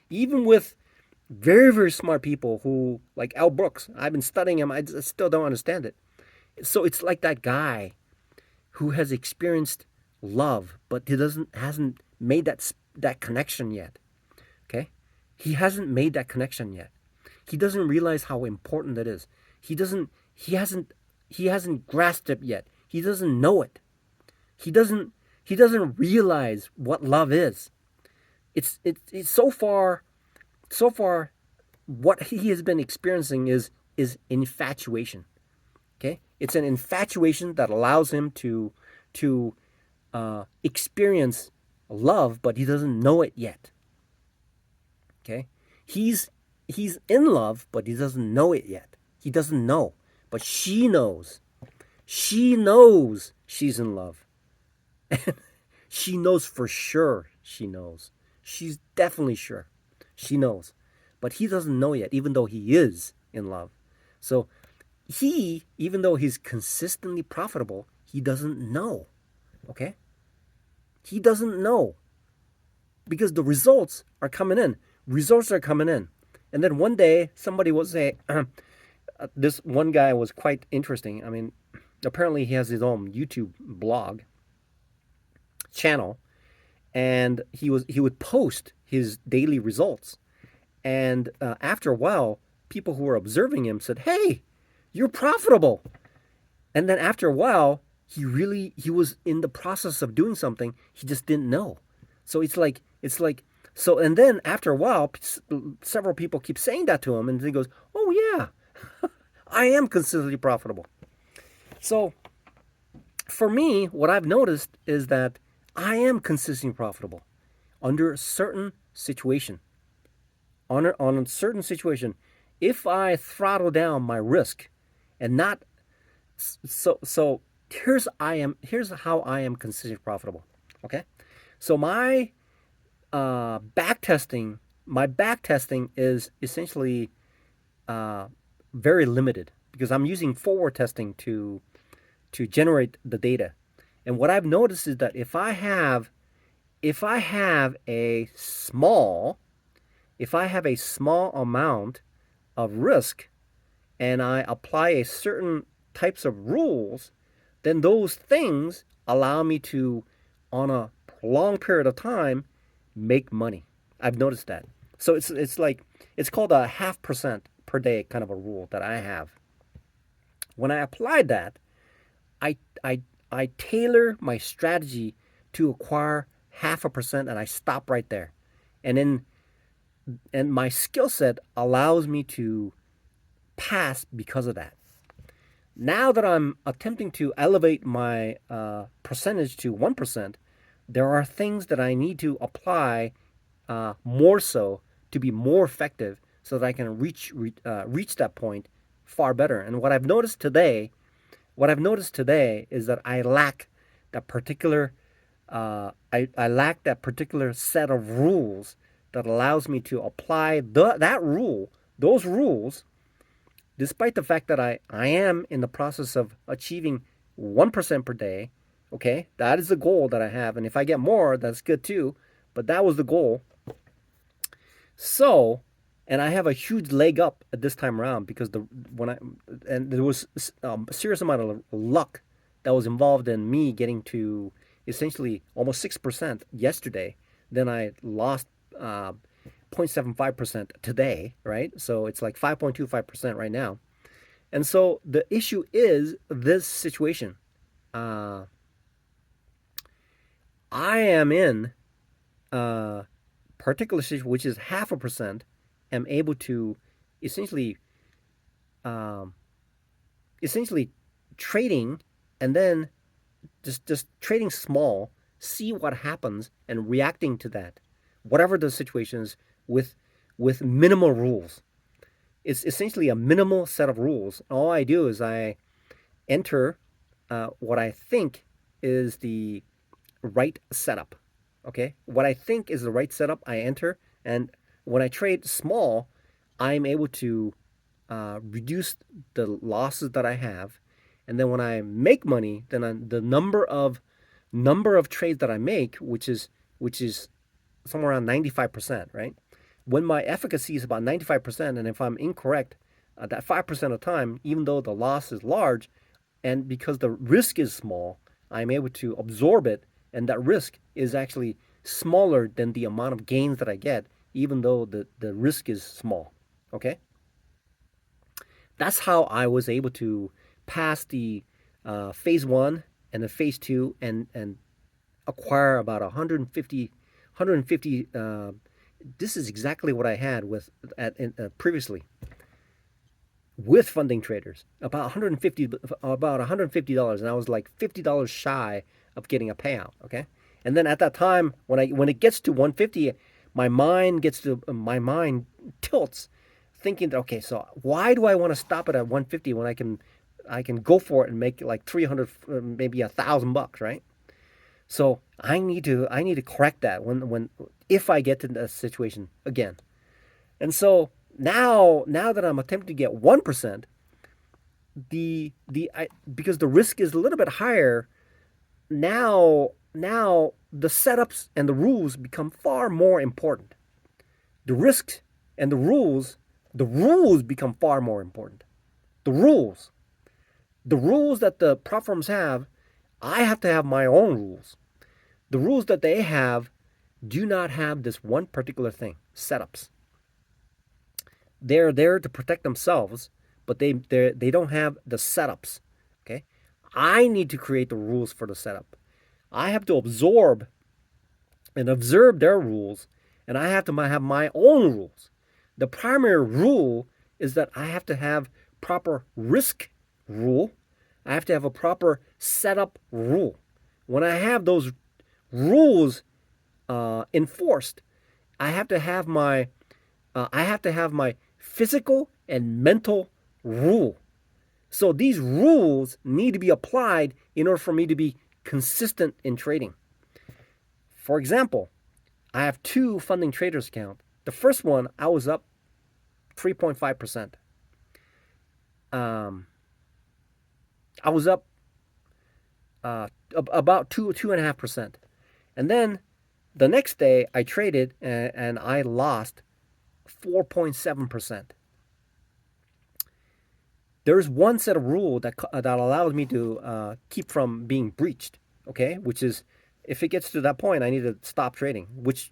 Even with very, very smart people who, like Al Brooks, I've been studying him. I still don't understand it. So it's like that guy who has experienced love, but he hasn't made that connection yet. Okay? He hasn't made that connection yet. He doesn't realize how important it is. He hasn't grasped it yet. He doesn't know it. He doesn't realize what love is. It's so far what he has been experiencing is infatuation. Okay? It's an infatuation that allows him to experience love, but he doesn't know it yet. Okay? He's in love, but he doesn't know it yet. He doesn't know, but she knows. She knows she's in love. She knows for sure she knows. She's definitely sure. She knows. But he doesn't know yet, even though he is in love. So even though he's consistently profitable, he doesn't know. Okay? He doesn't know. Because the results are coming in. Results are coming in. And then one day, somebody will say, this one guy was quite interesting. I mean, apparently he has his own YouTube blog channel, and he would post his daily results. And after a while, people who were observing him said, hey, You're profitable. And then after a while, he was in the process of doing something he just didn't know. So it's like so. And then after a while, several people keep saying that to him, and he goes, "Oh yeah, I am consistently profitable." So for me, what I've noticed is that I am consistently profitable under a certain situation. On a certain situation, if I throttle down my risk and not so here's how I am consistently profitable. Okay, so my back testing is essentially uh, very limited because I'm using forward testing to generate the data. And what I've noticed is that if I have a small if I have a small amount of risk and I apply a certain types of rules, then those things allow me to, on a long period of time, make money. I've noticed that. So it's called a 0.5% per day kind of a rule that I have. When I applied that, I I I tailor my strategy to acquire 0.5%, and I stop right there. And then and my skill set allows me to pass because of that. Now that I'm attempting to elevate my percentage to 1%, there are things that I need to apply more so to be more effective so that I can reach that point far better. And what I've noticed today is that I lack that particular set of rules that allows me to apply those rules, despite the fact that I am in the process of achieving 1% per day. Okay, that is the goal that I have. And if I get more, that's good too. But that was the goal. So, and I have a huge leg up at this time around because when I and there was a serious amount of luck that was involved in me getting to essentially almost 6% yesterday. Then I lost 0.75% today, right? So it's like 5.25% right now. And so the issue is this situation. Uh, I am in a particular situation, which is 0.5%, am able to essentially, um, essentially trading and then just trading small, see what happens, and reacting to that, whatever the situation is, with minimal rules. It's essentially a minimal set of rules. All I do is I enter what I think is the right setup. Okay, what I think is the right setup, I enter, and when I trade small, I'm able to reduce the losses that I have, and then when I make money, then the number of trades that I make, which is somewhere around 95%, right? When my efficacy is about 95%, and if I'm incorrect, that 5% of the time, even though the loss is large, and because the risk is small, I'm able to absorb it, and that risk is actually smaller than the amount of gains that I get, even though the risk is small. Okay, that's how I was able to pass the phase one and the phase two, and acquire about 150. This is exactly what I had previously with funding traders, about $150, and I was like $50 shy of getting a payout. Okay, and then at that time, when it gets to 150, my mind tilts, thinking that, okay, so why do I want to stop it at 150 when I can go for it and make like 300, maybe $1,000, right? So I need to correct that when if I get to that situation again. And so now that I'm attempting to get 1%, because the risk is a little bit higher, now the setups and the rules become far more important. The risks and the rules become far more important. The rules, the rules that the platforms have, I have to have my own rules. The rules that they have do not have this one particular thing, setups. They're there to protect themselves, but they don't have the setups. Okay, I need to create the rules for the setup. I have to absorb and observe their rules, and I have to have my own rules. The primary rule is that I have to have proper risk rule. I have to have a proper setup rule. When I have those rules enforced, I have to have my physical and mental rule. So these rules need to be applied in order for me to be consistent in trading. For example, I have 2 funding traders account. The first one, I was up 3.5%. I was up about 2.5%. And then the next day I traded and I lost 4.7%. There's one set of rule that allows me to keep from being breached, okay? Which is, if it gets to that point, I need to stop trading, which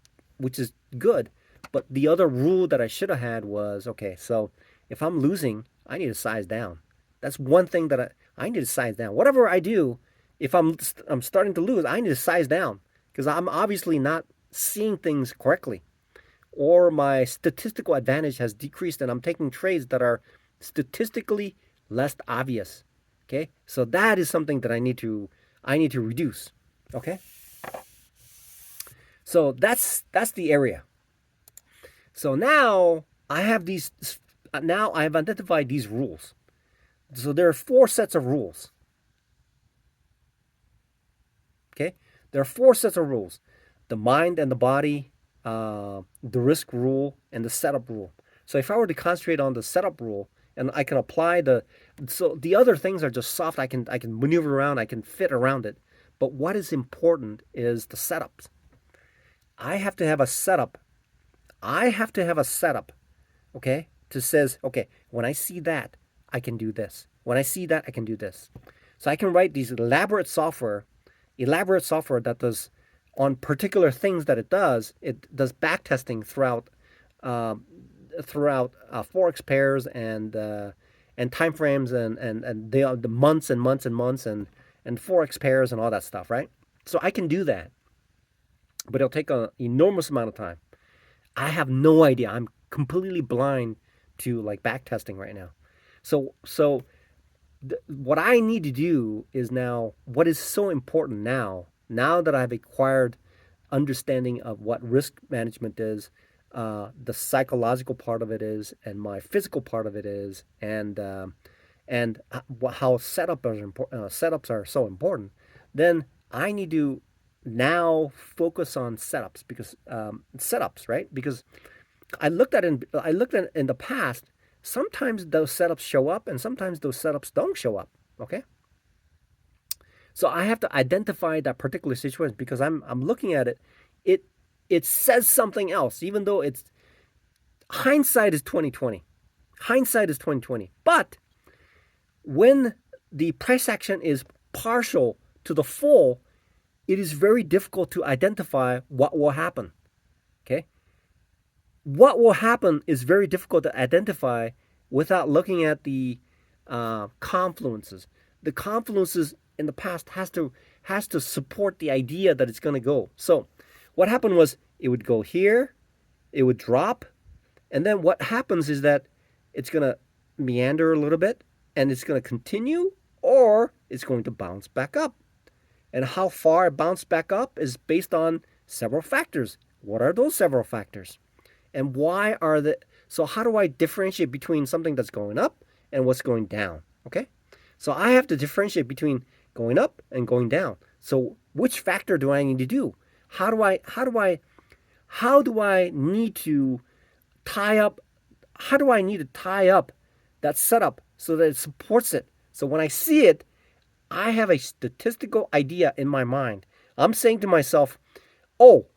is good. But the other rule that I should have had was, okay, so if I'm losing, I need to size down. That's one thing that I need to size down. Whatever I do, if I'm starting to lose, I need to size down because I'm obviously not seeing things correctly, or my statistical advantage has decreased and I'm taking trades that are statistically less obvious. Okay, so that is something that I need to reduce. Okay, so that's the area. So now I have these. Now I have identified these rules. So there are 4 sets of rules. Okay, there are 4 sets of rules: the mind and the body, the risk rule, and the setup rule. So if I were to concentrate on the setup rule, and I can apply so the other things are just soft. I can maneuver around. I can fit around it. But what is important is the setups. I have to have a setup. Okay, to says, okay, when I see that, I can do this. When I see that, I can do this. So I can write these elaborate software that does, on particular things that it does back testing throughout forex pairs and time frames and the months and months and months and forex pairs and all that stuff, right? So I can do that, but it'll take an enormous amount of time. I have no idea. I'm completely blind to like back testing right now. So what I need to do is now, what is so important now that I've acquired understanding of what risk management is, the psychological part of it is, and my physical part of it is, and how setups are so important. Then I need to now focus on setups because right? Because I looked at in the past. Sometimes those setups show up, and sometimes those setups don't show up. Okay. So I have to identify that particular situation because I'm looking at it. It says something else, even though it's hindsight is 2020. Hindsight is 2020. But when the price action is partial to the full, it is very difficult to identify what will happen. Okay? What will happen is very difficult to identify without looking at the confluences. The confluences in the past has to support the idea that it's going to go. So what happened was it would go here, it would drop, and then what happens is that it's going to meander a little bit, and it's going to continue, or it's going to bounce back up. And how far it bounced back up is based on several factors. What are those several factors? And why are so how do I differentiate between something that's going up and what's going down? Okay? So I have to differentiate between going up and going down. So which factor do I need to do? How do I need to tie up that setup so that it supports it? So when I see it, I have a statistical idea in my mind. I'm saying to myself, oh,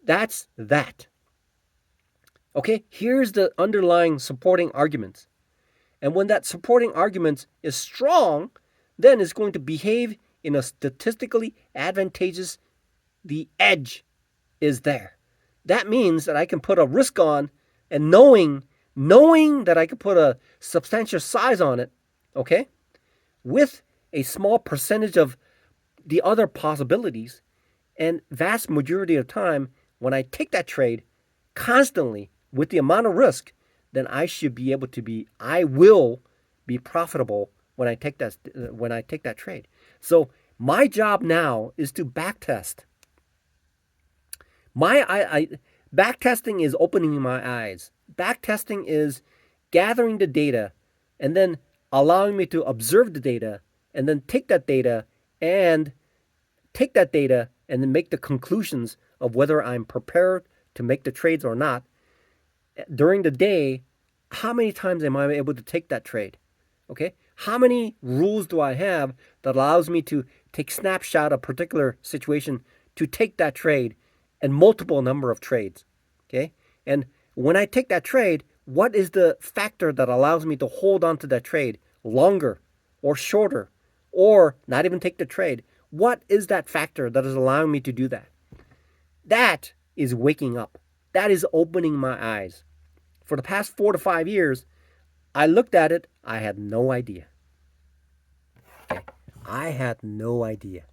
that's that. Okay, here's the underlying supporting arguments. And when that supporting argument is strong, then it's going to behave in a statistically advantageous, the edge is there. That means that I can put a risk on, and knowing knowing that I could put a substantial size on it, okay, with a small percentage of the other possibilities, and vast majority of time, when I take that trade constantly with the amount of risk, then I will be profitable when I take that trade. So my job now is to backtest. Backtesting is opening my eyes. Backtesting is gathering the data and then allowing me to observe the data and then and then make the conclusions of whether I'm prepared to make the trades or not. During the day, how many times am I able to take that trade? Okay? How many rules do I have that allows me to take snapshot of a particular situation to take that trade and multiple number of trades? Okay? And when I take that trade, what is the factor that allows me to hold on to that trade longer or shorter or not even take the trade? What is that factor that is allowing me to do that? That is waking up. That is opening my eyes. For the past 4 to 5 years, I looked at it, I had no idea. Okay? I had no idea.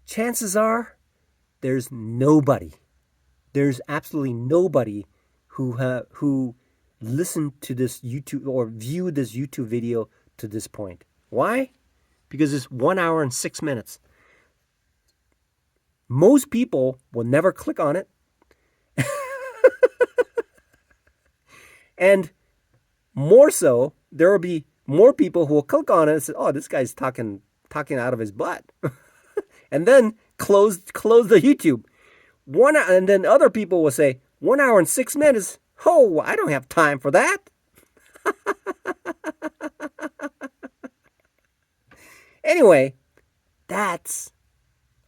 Chances are there's absolutely nobody who listened to this YouTube or viewed this YouTube video to this point. Why? Because it's 1 hour and 6 minutes. Most people will never click on it. And more so, there will be more people who will click on it and say, "Oh, this guy's talking out of his butt," and then close the YouTube. And then other people will say, 1 hour and 6 minutes. Oh, I don't have time for that. Anyway, that's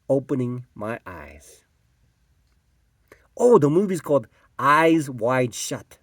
opening my eyes. Oh, the movie's called Eyes Wide Shut.